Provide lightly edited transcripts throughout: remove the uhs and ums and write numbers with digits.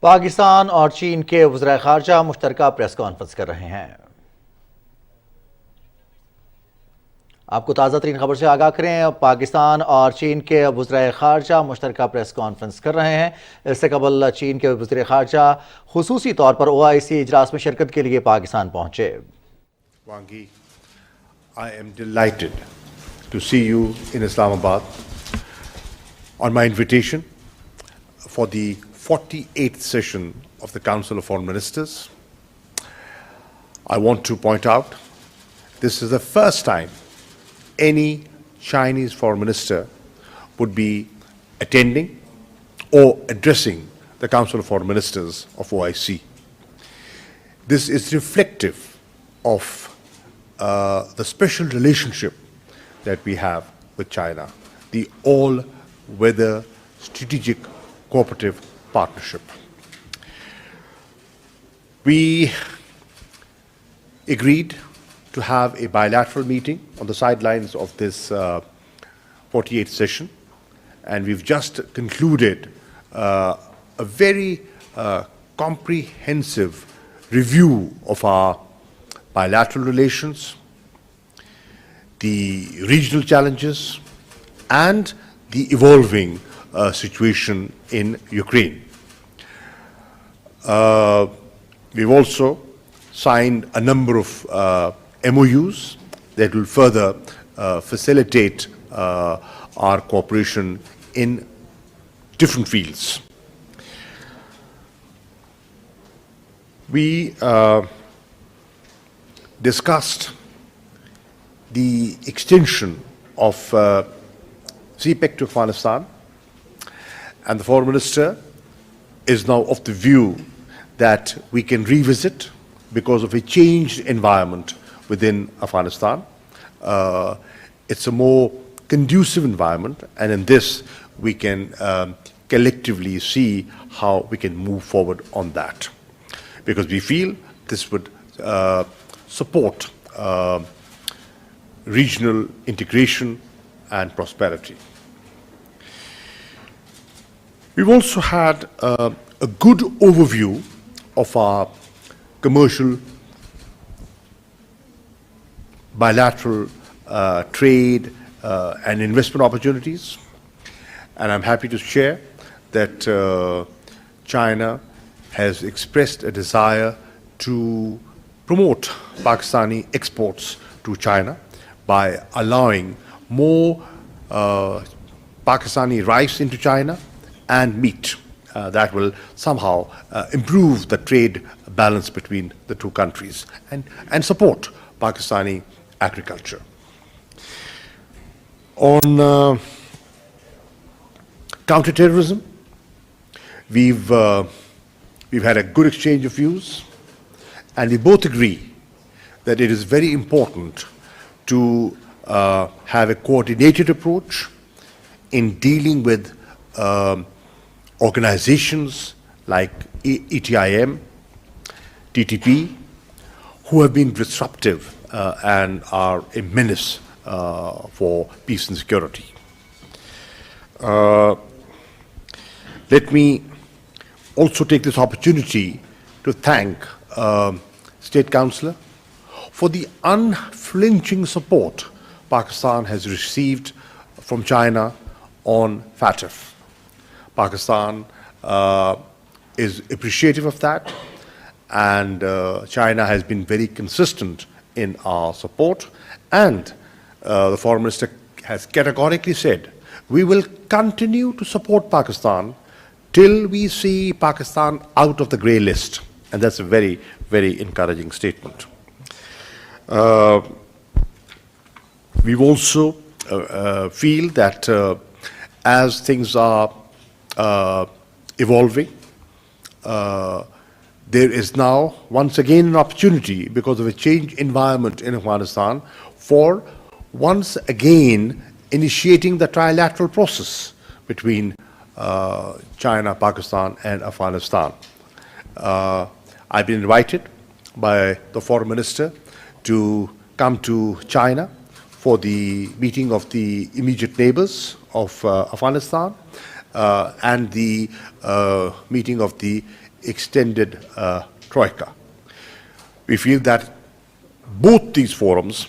पाकिस्तान और चीन के वज़ीर ख़ारजा मुश्तरका प्रेस कॉन्फ्रेंस कर रहे हैं। आपको ताज़ा तरीन खबर से आगाह करें। पाकिस्तान और चीन के वज़ीर ख़ारजा मुश्तरका प्रेस कॉन्फ्रेंस कर रहे हैं। इससे कबल चीन के वज़ीर ख़ारजा खुसूसी तौर पर OIC इजलास में शिरकत के लिए पाकिस्तान पहुंचे। Wang, I am delighted to see you in Islamabad on my invitation for the 48th session of the Council of Foreign Ministers. I want to point out this is the first time any Chinese foreign minister would be attending or addressing the Council of Foreign Ministers of OIC. This is reflective of the special relationship that we have with China, the all-weather strategic cooperative partnership. We agreed to have a bilateral meeting on the sidelines of this 48th session, and we've just concluded a very comprehensive review of our bilateral relations, the regional challenges, and the evolving situation in Ukraine. We've also signed a number of MOUs that will further facilitate our cooperation in different fields. We discussed the extension of CPEC to Afghanistan, and the Foreign Minister is now of the view that we can revisit because of a changed environment within Afghanistan. It's a more conducive environment, and in this we can collectively see how we can move forward on that, because we feel this would support regional integration and prosperity. We've also had a good overview of our commercial bilateral trade and investment opportunities, and I'm happy to share that China has expressed a desire to promote Pakistani exports to China by allowing more Pakistani rice into China and meat. That will somehow improve the trade balance between the two countries and support Pakistani agriculture. On counterterrorism, we've had a good exchange of views, and we both agree that it is very important to have a coordinated approach in dealing with organizations like ETIM, TTP, who have been disruptive and are a menace for peace and security. Let me also take this opportunity to thank State Councillor for the unflinching support Pakistan has received from China on FATF. Pakistan is appreciative of that, and China has been very consistent in our support, and the Foreign Minister has categorically said we will continue to support Pakistan till we see Pakistan out of the grey list, and that's a very, very encouraging statement. We also feel that as things are evolving, there is now once again an opportunity, because of a changed environment in Afghanistan, for once again initiating the trilateral process between China, Pakistan, and Afghanistan. I've been invited by the Foreign Minister to come to China for the meeting of the immediate neighbors of Afghanistan and the meeting of the extended troika. We feel that both these forums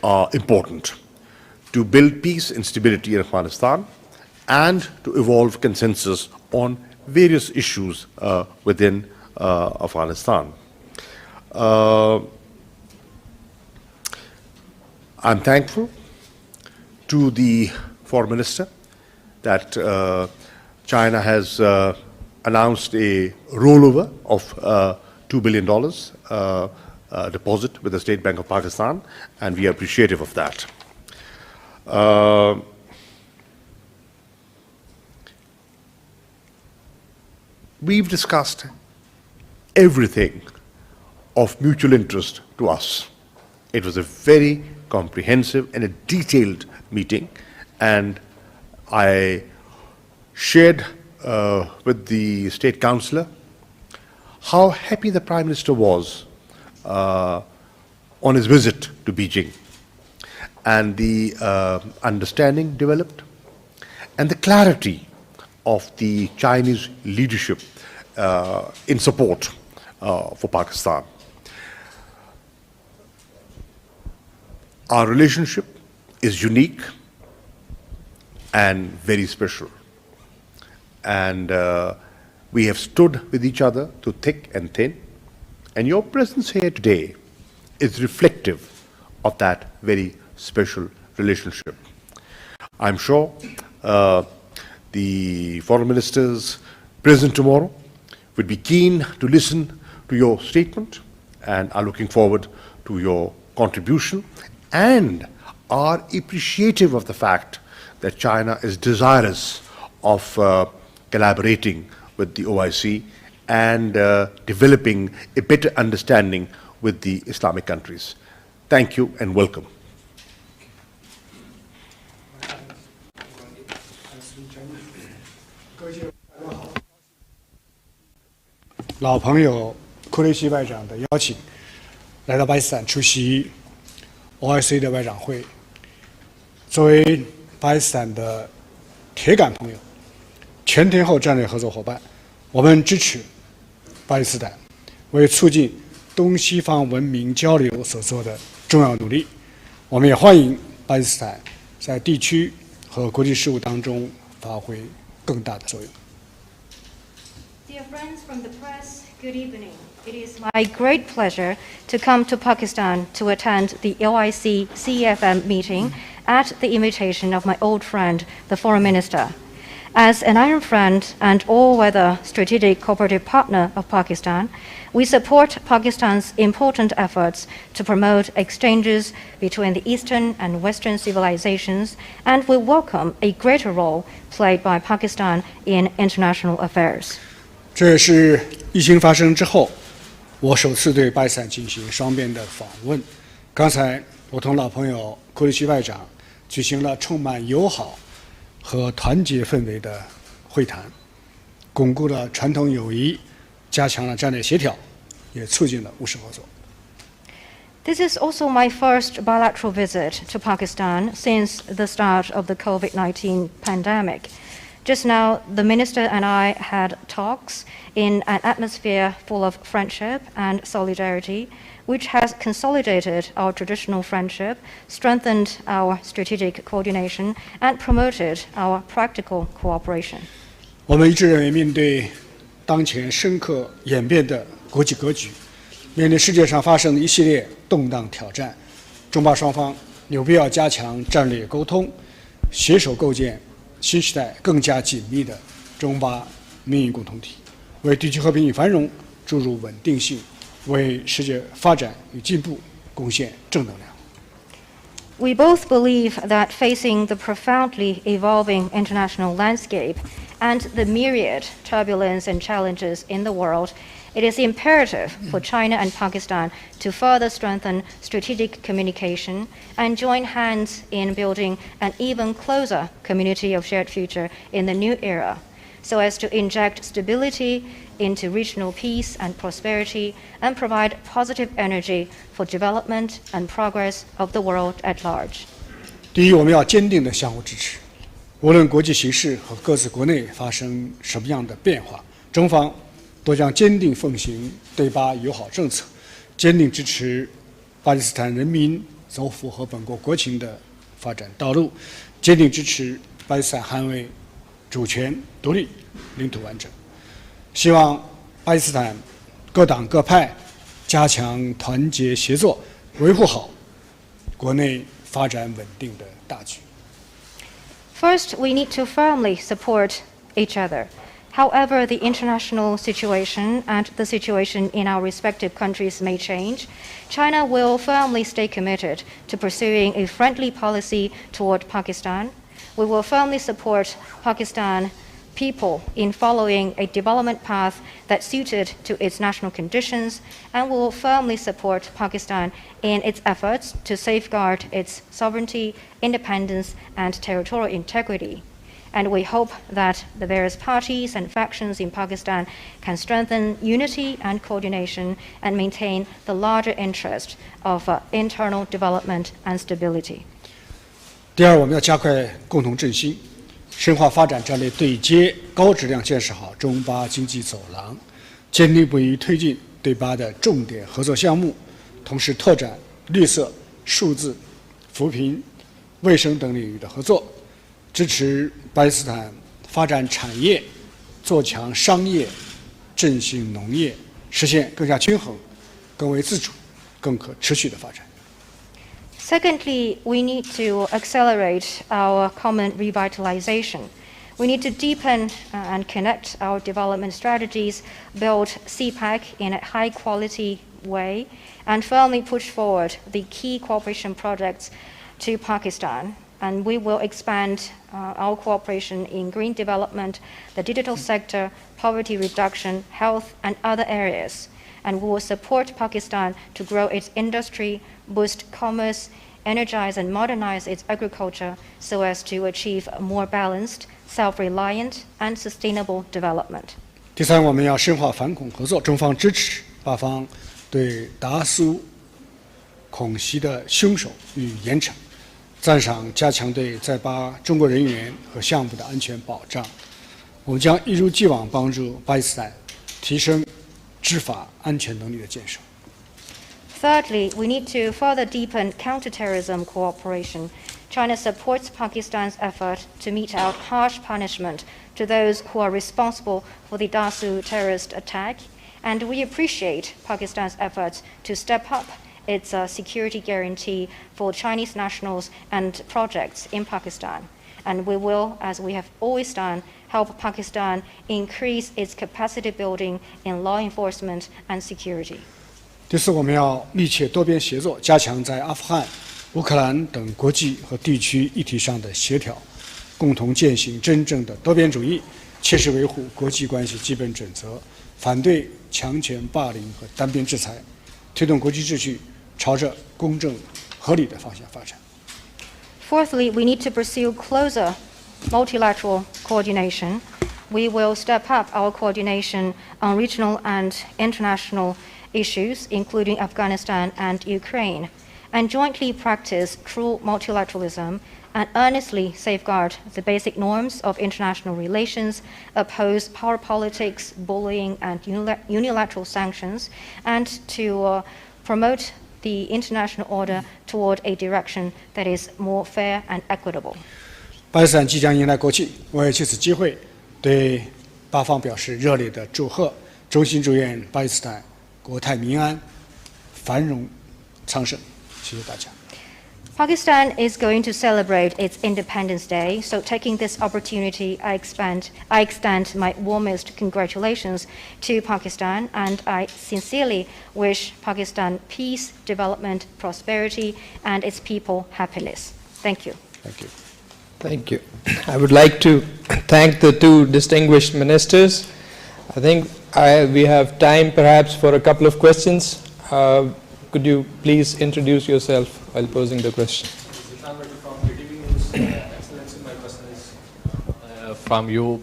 are important to build peace and stability in Afghanistan and to evolve consensus on various issues within Afghanistan. I'm thankful to the Foreign Minister that China has announced a rollover of $2 billion deposit with the State Bank of Pakistan, and we are appreciative of that. We've discussed everything of mutual interest to us. It was a very comprehensive and a detailed meeting, and I shared with the State Councillor how happy the Prime Minister was on his visit to Beijing, and the understanding developed and the clarity of the Chinese leadership in support for Pakistan. Our relationship is unique and very special, and we have stood with each other through thick and thin, and your presence here today is reflective of that very special relationship. I'm sure the foreign ministers present tomorrow would be keen to listen to your statement and are looking forward to your contribution and are appreciative of the fact that China is desirous of collaborating with the OIC and developing a better understanding with the Islamic countries. Thank you and welcome. 老朋友库雷西外长的邀请，来到巴基斯坦出席 OIC 的外长会。作为巴基斯坦的铁杆朋友、全天候战略合作伙伴，我们支持巴基斯坦为促进东西方文明交流所做的重要努力。我们也欢迎巴基斯坦在地区和国际事务当中发挥更大的作用。 Dear friends from the press, good evening. It is my great pleasure to come to Pakistan to attend the OIC CEFM meeting at the invitation of my old friend, the Foreign Minister. As an iron friend and all-weather strategic cooperative partner of Pakistan, we support Pakistan's important efforts to promote exchanges between the Eastern and Western civilizations, and we welcome a greater role played by Pakistan in international affairs. 这也是疫情发生之后，我首次对巴基斯坦进行双边的访问。刚才我同老朋友库里奇外长举行了充满友好和团结氛围的会谈，巩固了传统友谊，加强了战略协调，也促进了务实合作。 This is also my first bilateral visit to Pakistan since the start of the COVID-19 pandemic. Just now, the Minister and I had talks in an atmosphere full of friendship and solidarity, which has consolidated our traditional friendship, strengthened our strategic coordination, and promoted our practical cooperation. 我们一致认为，面对当前深刻演变的国际格局，面对世界上发生的一系列动荡挑战，中巴双方有必要加强战略沟通，携手构建 新时代更加紧密的中巴命运共同体，为地区和平与繁荣注入稳定性，为世界发展与进步贡献正能量。 We both believe that facing the profoundly evolving international landscape and the myriad turbulence and challenges in the world, it is imperative for China and Pakistan to further strengthen strategic communication and join hands in building an even closer community of shared future in the new era, so as to inject stability into regional peace and prosperity and provide positive energy for development and progress of the world at large. 第一，我们要坚定地相互支持，无论国际形势和各自国内发生什么样的变化，中方都将坚定奉行对巴友好政策，坚定支持巴基斯坦人民走符合本国国情的发展道路，坚定支持巴基斯坦捍卫主权、独立、领土完整。希望巴基斯坦各党各派加强团结协作，维护好国内发展稳定的大局。First, we need to firmly support each other. However, the international situation and the situation in our respective countries may change, China will firmly stay committed to pursuing a friendly policy toward Pakistan. We will firmly support Pakistan people in following a development path that's suited to its national conditions, and will firmly support Pakistan in its efforts to safeguard its sovereignty, independence, and territorial integrity. And we hope that the various parties and factions in Pakistan can strengthen unity and coordination and maintain the larger interest of internal development and stability. 第二，我们要加快共同振兴，深化发展战略对接，高质量建设好中巴经济走廊，坚定不移推进对巴的重点合作项目，同时拓展绿色、数字、扶贫、卫生等领域的合作，支持巴基斯坦发展产业，做强商业，振兴农业，实现更加均衡、更为自主、更可持续的发展。Secondly, we need to accelerate our common revitalization. We need to deepen and connect our development strategies, build CPEC in a high-quality way, and firmly push forward the key cooperation projects to Pakistan. And we will expand our cooperation in green development, the digital sector, poverty reduction, health, and other areas. And we will support Pakistan to grow its industry, boost commerce, energize and modernize its agriculture so as to achieve a more balanced, self-reliant, and sustainable development. 第三，我们要深化反恐合作，中方支持巴方对达苏恐袭的凶手予以严惩，赞赏加强对在巴中国人员和项目的安全保障。我们将一如既往帮助巴基斯坦提升执法安全能力的建设。Thirdly, we need to further deepen counterterrorism cooperation. China supports Pakistan's effort to mete out harsh punishment to those who are responsible for the Dasu terrorist attack, and we appreciate Pakistan's efforts to step up its security guarantee for Chinese nationals and projects in Pakistan. And we will, as we have always done, help Pakistan increase its capacity building in law enforcement and security. 第四，我们要密切多边协作，加强在阿富汗、乌克兰等国际和地区议题上的协调，共同践行真正的多边主义，切实维护国际关系基本准则，反对强权霸凌和单边制裁，推动国际秩序朝着公正合理的方向发展。Fourthly, we need to pursue closer multilateral coordination. We will step up our coordination on regional and international issues, including Afghanistan and Ukraine, and jointly practice true multilateralism and earnestly safeguard the basic norms of international relations, oppose power politics, bullying, and unilateral sanctions, and to promote the international order toward a direction that is more fair and equitable. 巴基斯坦即将迎来国庆，我也借此机会对巴方表示热烈的祝贺，衷心祝愿巴基斯坦国泰民安，繁荣昌盛。谢谢大家。Pakistan is going to celebrate its Independence Day, so taking this opportunity, I extend my warmest congratulations to Pakistan, and I sincerely wish Pakistan peace, development, prosperity, and its people happiness. Thank you. Thank you. Thank you. I would like to thank the two distinguished ministers. I think we have time perhaps for a couple of questions. Could you please introduce yourself while posing the question? Excellency, my question is from you.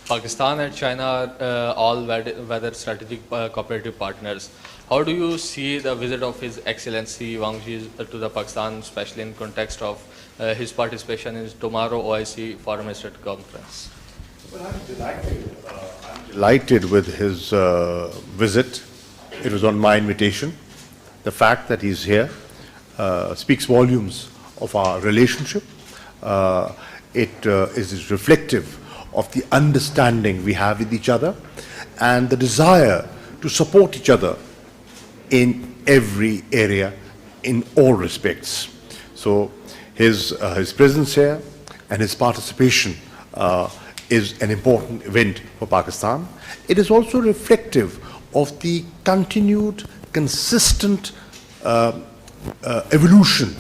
Pakistan and China are all weather strategic cooperative partners. How do you see the visit of His Excellency Wang to the Pakistan, especially in context of his participation in tomorrow OIC Foreign Minister Conference? Delighted with his visit. It was on my invitation. The fact that he's here speaks volumes of our relationship. It is reflective of the understanding we have with each other and the desire to support each other in every area, in all respects. So his presence here and his participation is an important event for Pakistan. It is also reflective of the continued, consistent evolution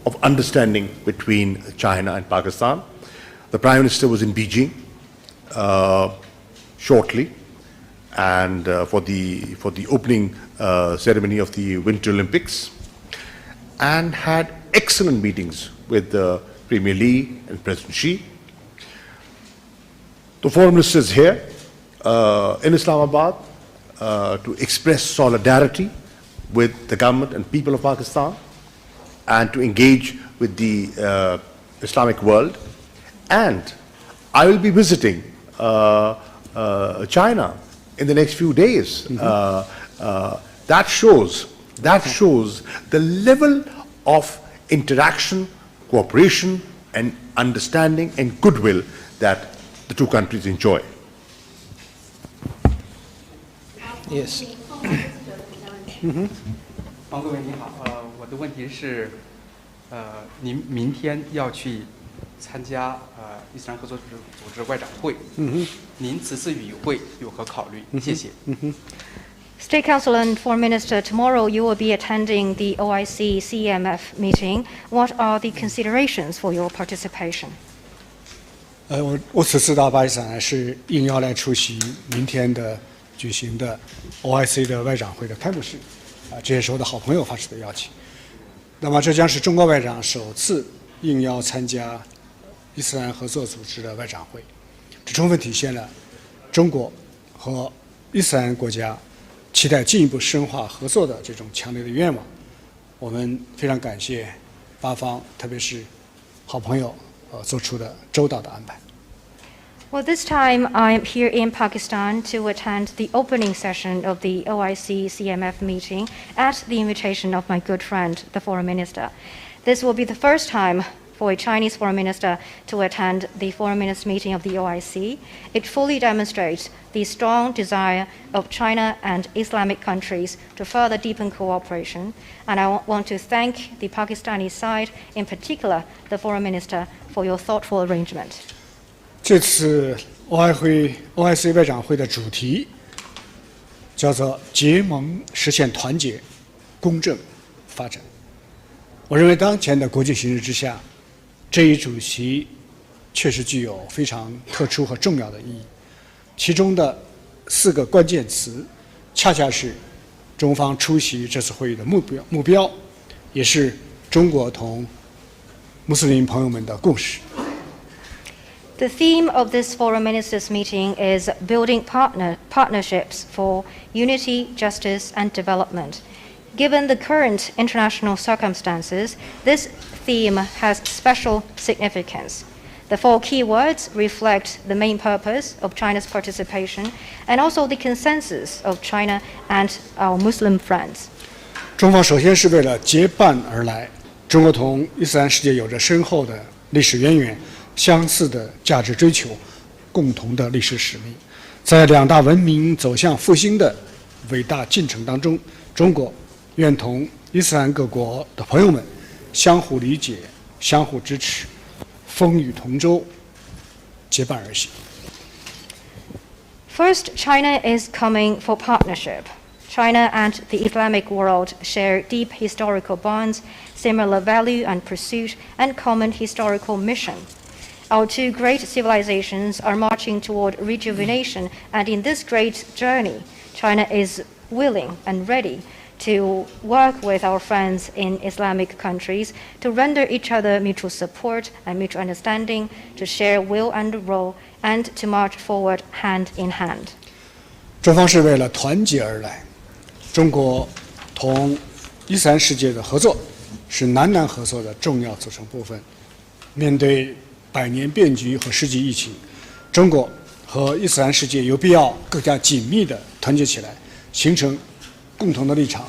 of understanding between China and Pakistan. The Prime Minister was in Beijing shortly, and for the opening ceremony of the Winter Olympics, and had excellent meetings with Premier Lee and President Xi. The Foreign Minister is here in Islamabad to express solidarity with the government and people of Pakistan and to engage with the Islamic world. And I will be visiting China in the next few days. That shows the level of interaction, cooperation, and understanding and goodwill that the two countries enjoy. Yes. 王各位你好，我的问题是，您明天要去参加伊斯兰合作组织外长会，您此次与会有何考虑？谢谢。State Council and Foreign Minister, tomorrow you will be attending the OIC CMF meeting. What are the considerations for your participation? 我此次到巴基斯坦是应邀来出席明天的举行的 OIC 的外长会的开幕式，这也是我的好朋友发出的邀请。那么这将是中国外长首次应邀参加伊斯兰合作组织的外长会，这充分体现了中国和伊斯兰国家期待进一步深化合作的这种强烈的愿望。我们非常感谢巴方，特别是好朋友做出的周到的安排。 Well, this time I am here in Pakistan to attend the opening session of the OIC CMF meeting at the invitation of my good friend, the Foreign Minister. This will be the first time for a Chinese Foreign Minister to attend the Foreign Ministers meeting of the OIC. It fully demonstrates the strong desire of China and Islamic countries to further deepen cooperation. And I want to thank the Pakistani side, in particular the Foreign Minister, for your thoughtful arrangement. 这次 OIC 外长会的主题叫做“结盟实现团结、公正发展”。我认为当前的国际形势之下，这一主题确实具有非常特殊和重要的意义。其中的4个关键词，恰恰是中方出席这次会议的目标，也是中国同穆斯林朋友们的共识。 The theme of this Foreign Ministers meeting is building partnerships for unity, justice, and development. Given the current international circumstances, this theme has special significance. The 4 key words reflect the main purpose of China's participation and also the consensus of China and our Muslim friends. 中方首先是为了结伴而来，中国同伊斯兰世界有着深厚的历史渊源。 相似的价值追求，共同的历史使命，在2大文明走向复兴的伟大进程当中，中国愿同伊斯兰各国的朋友们相互理解、相互支持，风雨同舟，结伴而行。First, China is coming for partnership. China and the Islamic world share deep historical bonds, similar value and pursuit, and common historical mission. Our 2 great civilizations are marching toward rejuvenation, and in this great journey, China is willing and ready to work with our friends in Islamic countries to render each other mutual support and mutual understanding, to share will and role, and to march forward hand in hand. 中方是为了团结而来，中国同伊斯兰世界的合作是南南合作的重要组成部分。面对 100年变局和世纪疫情，中国和伊斯兰世界有必要更加紧密地团结起来，形成共同的立场，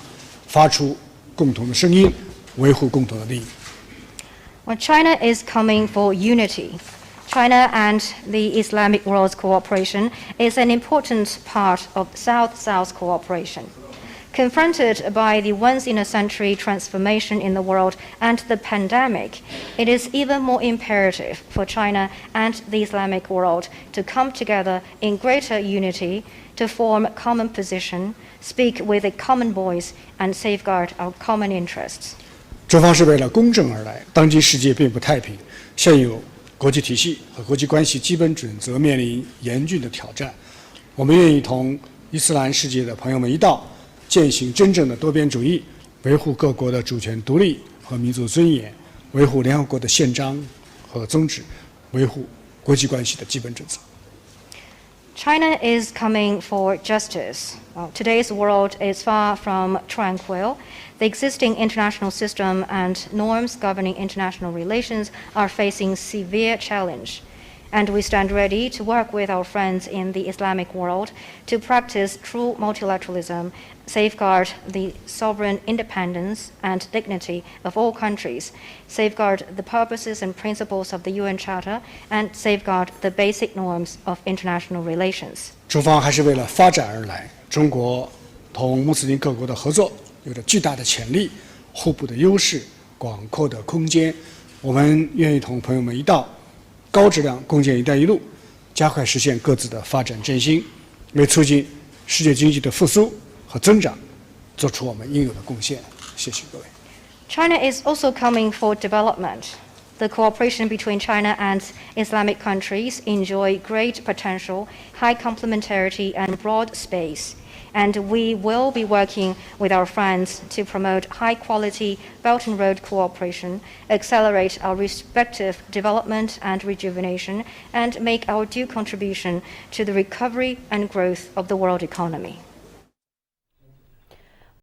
发出共同的声音，维护共同的利益。Well, China is coming for unity. China and the Islamic world's cooperation is an important part of South-South cooperation. Confronted by the once-in-a-century transformation in the world and the pandemic, it is even more imperative for China and the Islamic world to come together in greater unity, to form a common position, speak with a common voice, and safeguard our common interests. 中方是为了公正而来，当今世界并不太平，现有国际体系和国际关系基本准则面临严峻的挑战。我们愿意同伊斯兰世界的朋友们一道，践行真正的多边主义，维护各国的主权独立和民族尊严，维护联合国的宪章和宗旨，维护国际关系的基本准则。China is coming for justice. Today's world is far from tranquil. The existing international system and norms governing international relations are facing severe challenge. And we stand ready to work with our friends in the Islamic world to practice true multilateralism, safeguard the sovereign independence and dignity of all countries, safeguard the purposes and principles of the UN Charter, and safeguard the basic norms of international relations. 中方还是为了发展而来，中国同穆斯林各国的合作有着巨大的潜力、互补的优势、广阔的空间。我们愿意同朋友们一道，高质量共建“一带一路”，加快实现各自的发展振兴，为促进世界经济的复苏和增长做出我们应有的贡献。谢谢各位。China is also coming for development. The cooperation between China and Islamic countries enjoy great potential, high complementarity, and broad space. And we will be working with our friends to promote high-quality Belt and Road cooperation, accelerate our respective development and rejuvenation, and make our due contribution to the recovery and growth of the world economy.